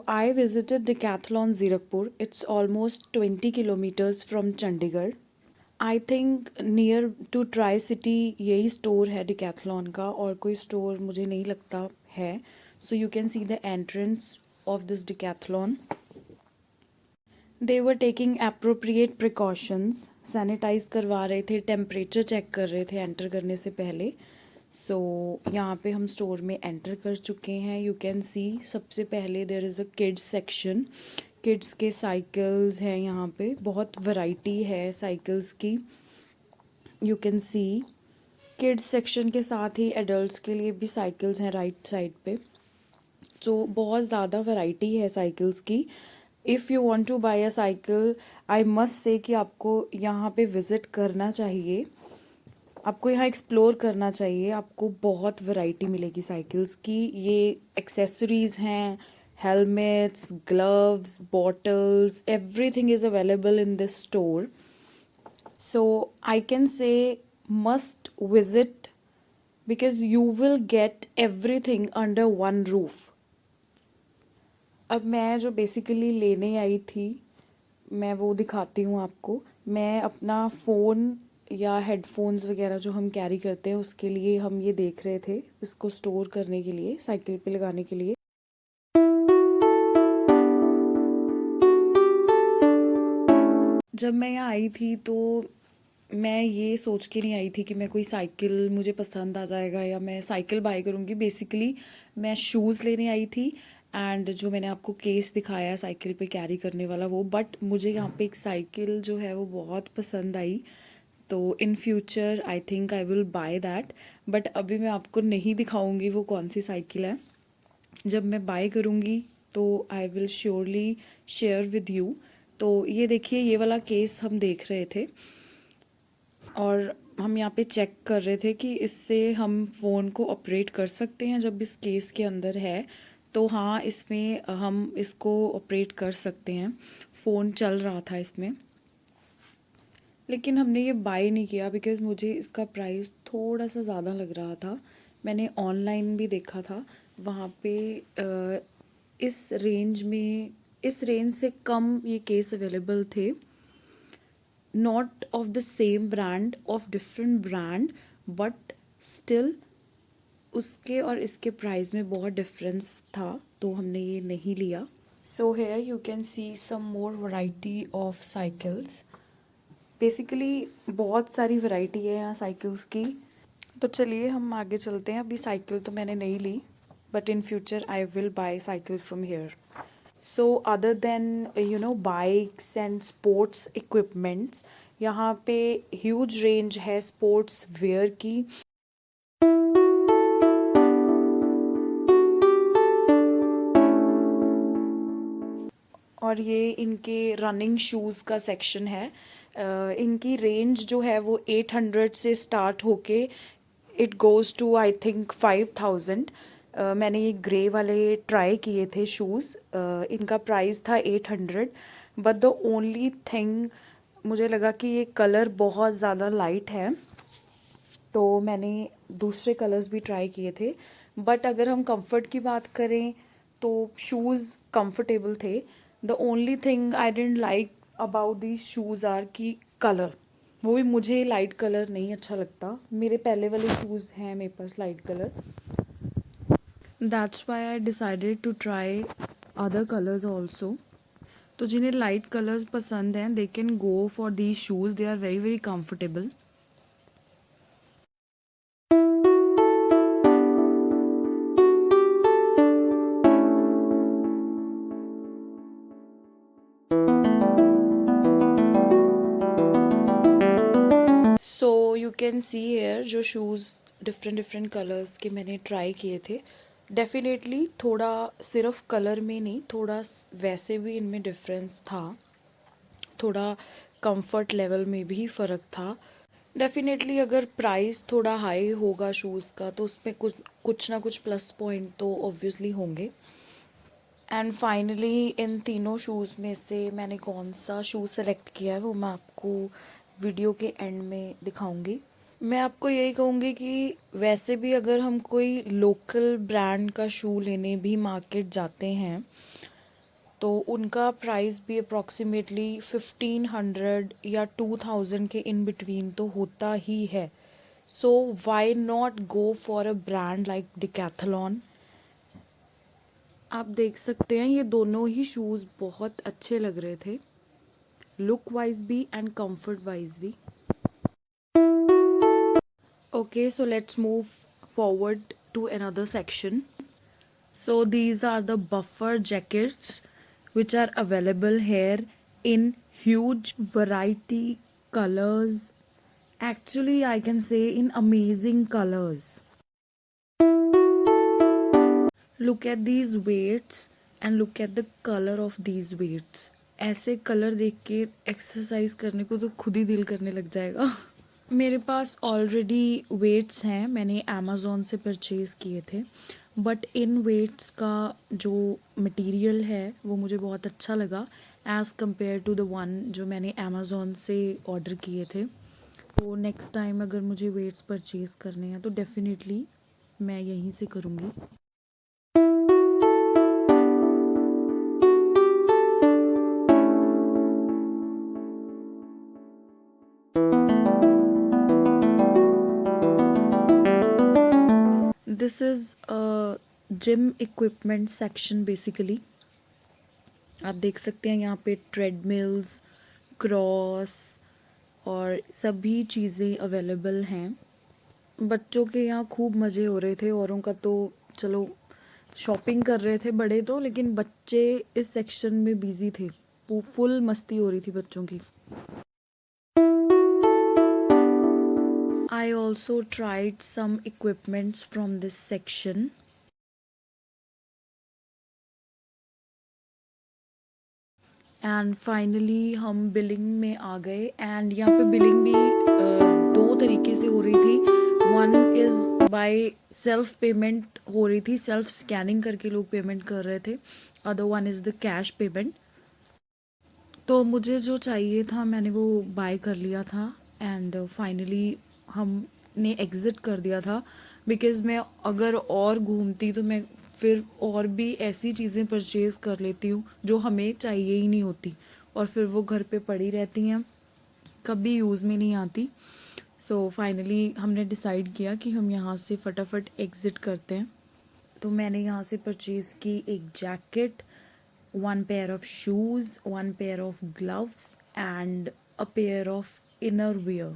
I visited Decathlon Zirakpur. It's almost 20 kilometers from Chandigarh. I think near to tricity यही store है Decathlon का, और कोई store मुझे नहीं लगता है. So you can see the entrance of this Decathlon. They were taking appropriate precautions. Sanitize करवा रहे थे, टेम्परेचर चेक कर रहे थे एंटर करने से पहले. यहाँ पे हम स्टोर में एंटर कर चुके हैं. यू कैन सी सबसे पहले there is a kids section. Kids के साइकिल्स हैं यहाँ पे, बहुत वैरायटी है साइकिल्स की. You can see kids section के साथ ही एडल्ट्स के लिए भी साइकिल्स हैं राइट साइड पे. बहुत ज़्यादा वैरायटी है साइकिल्स की. If you want to buy a cycle, I must say कि आपको यहाँ पे विज़िट करना चाहिए. आपको यहाँ एक्सप्लोर करना चाहिए. आपको बहुत वैरायटी मिलेगी साइकिल्स की. ये एक्सेसरीज़ हैं, helmets, gloves, bottles, everything is available in this store. So I can say must visit because you will get everything under one roof. अब मैं जो बेसिकली लेने आई थी मैं वो दिखाती हूँ आपको. मैं अपना फ़ोन या हेडफोन्स वगैरह जो हम कैरी करते हैं उसके लिए हम ये देख रहे थे, इसको स्टोर करने के लिए, साइकिल पे लगाने के लिए. जब मैं यहाँ आई थी तो मैं ये सोच के नहीं आई थी कि मैं कोई साइकिल मुझे पसंद आ जाएगा या मैं साइकिल बाय करूँगी. बेसिकली मैं शूज़ लेने आई थी एंड जो मैंने आपको केस दिखाया है साइकिल पे कैरी करने वाला वो. बट मुझे यहाँ पे एक साइकिल जो है वो बहुत पसंद आई, तो इन future I think I will by that. But अभी मैं आपको नहीं दिखाऊंगी वो कौन सी साइकिल है. जब मैं बाय करूँगी तो I will surely share with you. तो ये देखिए, ये वाला केस हम देख रहे थे और हम यहाँ पे चेक कर रहे थे कि इससे हम फ़ोन को ऑपरेट कर सकते हैं. जब इस केस के अंदर है तो हाँ, इसमें हम इसको ऑपरेट कर सकते हैं. फ़ोन चल रहा था इसमें, लेकिन हमने ये बाय नहीं किया बिकॉज़ मुझे इसका प्राइस थोड़ा सा ज़्यादा लग रहा था. मैंने ऑनलाइन भी देखा था, वहाँ पे इस रेंज से कम ये केस अवेलेबल थे. Not of the same brand, of different brand, but still उसके और इसके प्राइस में बहुत डिफरेंस था, तो हमने ये नहीं लिया. So here you can see some more variety of cycles. Basically बहुत सारी वैरायटी है यहाँ साइकिल्स की. तो चलिए हम आगे चलते हैं. अभी साइकिल तो मैंने नहीं ली, but in future I will buy cycle from here. So other than bikes and sports equipments, यहाँ पे ह्यूज रेंज है स्पोर्ट्स वेयर की. और ये इनके रनिंग शूज़ का सेक्शन है. इनकी रेंज जो है वो 800 से स्टार्ट होके it goes to I think 5000. मैंने ये ग्रे वाले ट्राई किए थे शूज़. इनका प्राइस था 800. बट द ओनली थिंग, मुझे लगा कि ये कलर बहुत ज़्यादा लाइट है, तो मैंने दूसरे कलर्स भी ट्राई किए थे. बट अगर हम कंफर्ट की बात करें तो शूज़ कंफर्टेबल थे. The only thing I didn't like about these shoes are की कलर. वो भी मुझे लाइट कलर नहीं अच्छा लगता. मेरे पहले वाले शूज़ हैं मेरे पास light colour. That's why I decided to try other colours also. तो जिन्हें लाइट कलर्स पसंद हैं they can go for these shoes. They are very very comfortable. So you can see here जो शूज़ डिफरेंट कलर्स के मैंने try किए थे. Definitely थोड़ा सिर्फ कलर में नहीं, थोड़ा वैसे भी इनमें डिफरेंस था. थोड़ा कंफर्ट लेवल में भी फ़र्क था. डेफिनेटली अगर प्राइस थोड़ा हाई होगा शूज़ का तो उसमें कुछ ना कुछ प्लस पॉइंट तो ऑब्वियसली होंगे. एंड फाइनली इन तीनों शूज़ में से मैंने कौन सा शूज़ सेलेक्ट किया है वो मैं आपको वीडियो के एंड में दिखाऊंगी. मैं आपको यही कहूँगी कि वैसे भी अगर हम कोई लोकल ब्रांड का शू लेने भी मार्केट जाते हैं तो उनका प्राइस भी अप्रॉक्सीमेटली 1500 या 2000 के इन बिटवीन तो होता ही है. So why not go for a brand like Decathlon. आप देख सकते हैं ये दोनों ही शूज़ बहुत अच्छे लग रहे थे, लुक वाइज भी एंड कंफर्ट वाइज भी. Okay, so let's move forward to another section. So these are the buffer jackets which are available here in huge variety colors. Actually, I can say in amazing colors. Look at these weights and look at the color of these weights. ऐसे colour देख के exercise करने को तो खुद ही दिल करने लग जाएगा. मेरे पास ऑलरेडी वेट्स हैं, मैंने अमेज़ॉन से परचेज़ किए थे. बट इन वेट्स का जो मटेरियल है वो मुझे बहुत अच्छा लगा as compare to the one जो मैंने अमेज़ॉन से ऑर्डर किए थे. तो नेक्स्ट टाइम अगर मुझे वेट्स परचेज़ करने हैं तो डेफ़िनेटली मैं यहीं से करूँगी. This is a gym equipment section basically. आप देख सकते हैं यहाँ पे ट्रेडमिल्स, क्रॉस और सभी चीज़ें अवेलेबल हैं. बच्चों के यहाँ खूब मज़े हो रहे थे, औरों का तो चलो शॉपिंग कर रहे थे बड़े तो, लेकिन बच्चे इस सेक्शन में बिजी थे. फुल मस्ती हो रही थी बच्चों की. I also tried some equipments from this section. And finally हम बिलिंग में आ गए. एंड यहाँ पे बिलिंग भी दो तरीके से हो रही थी. One is by self payment हो रही थी, सेल्फ स्कैनिंग करके लोग पेमेंट कर रहे थे. Other one is the cash payment. तो मुझे जो चाहिए था मैंने वो बाय कर लिया था. एंड फाइनली हमने एग्ज़िट कर दिया था बिकॉज़ मैं अगर और घूमती तो मैं फिर और भी ऐसी चीज़ें परचेज़ कर लेती हूँ जो हमें चाहिए ही नहीं होती और फिर वो घर पे पड़ी रहती हैं, कभी यूज़ में नहीं आती. सो फाइनली हमने डिसाइड किया कि हम यहाँ से फटाफट एग्ज़िट करते हैं. तो मैंने यहाँ से परचेज़ की एक jacket, one pair of shoes, one pair of gloves, and a pair of inner wear.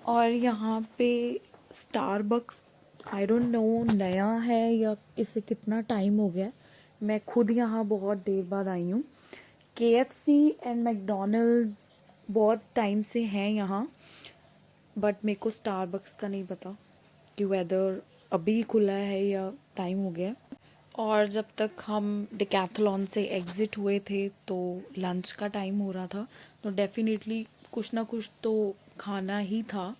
और यहाँ पे स्टारबक्स, आई डोंट नो नया है या इसे कितना टाइम हो गया. मैं खुद यहाँ बहुत देर बाद आई हूँ. KFC एंड मैकडोनल्ड बहुत टाइम से हैं यहाँ, बट मेरे को स्टारबक्स का नहीं पता कि वेदर अभी खुला है या टाइम हो गया. और जब तक हम डिकैथलॉन से एग्ज़िट हुए थे तो लंच का टाइम हो रहा था, तो डेफिनेटली कुछ ना कुछ तो खाना ही था.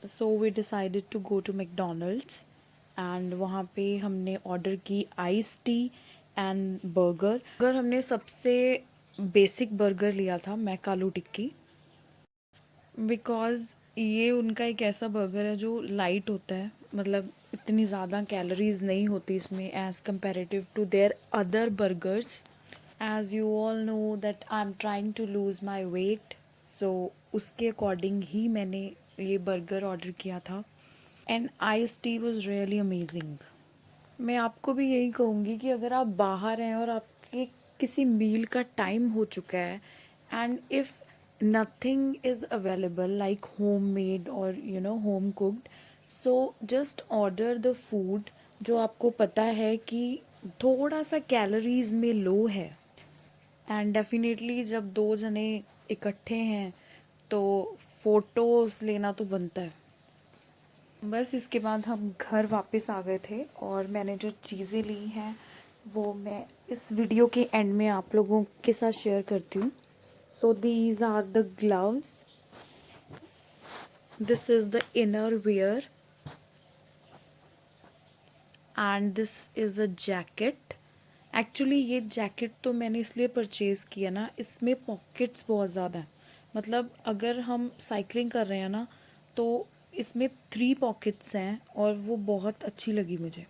So we decided to go to McDonald's and वहाँ पे हमने ऑर्डर की आइस टी एंड बर्गर. अगर हमने सबसे बेसिक बर्गर लिया था मैकालू टिक्की, बिकॉज़ ये उनका एक ऐसा बर्गर है जो लाइट होता है, मतलब इतनी ज़्यादा कैलोरीज नहीं होती इसमें as comparative to their other burgers. As you all know that I am trying to lose my weight, so उसके अकॉर्डिंग ही मैंने ये बर्गर ऑर्डर किया था. And ice tea was really amazing. मैं आपको भी यही कहूँगी कि अगर आप बाहर हैं और आपके किसी मील का टाइम हो चुका है and if nothing is available like homemade or home cooked, so just order the food जो आपको पता है कि थोड़ा सा कैलोरीज में लो है. एंड डेफिनेटली जब दो जने इकट्ठे हैं तो फोटोज लेना तो बनता है. बस इसके बाद हम घर वापस आ गए थे और मैंने जो चीज़ें ली हैं वो मैं इस वीडियो के एंड में आप लोगों के साथ शेयर करती हूँ. So these are the gloves. This is the inner wear. And this is a jacket. Actually ये जैकेट तो मैंने इसलिए परचेज़ किया ना, इसमें पॉकेट्स बहुत ज़्यादा हैं. मतलब अगर हम साइकिलिंग कर रहे हैं ना तो इसमें 3 पॉकेट्स हैं और वो बहुत अच्छी लगी मुझे।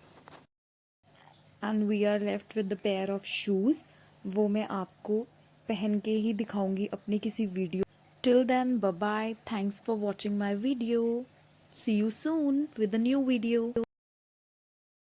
And we are left with the pair of shoes. वो मैं आपको पहन के ही दिखाऊंगी अपनी किसी video. Till then bye bye, thanks for watching my video, see you soon with a new video.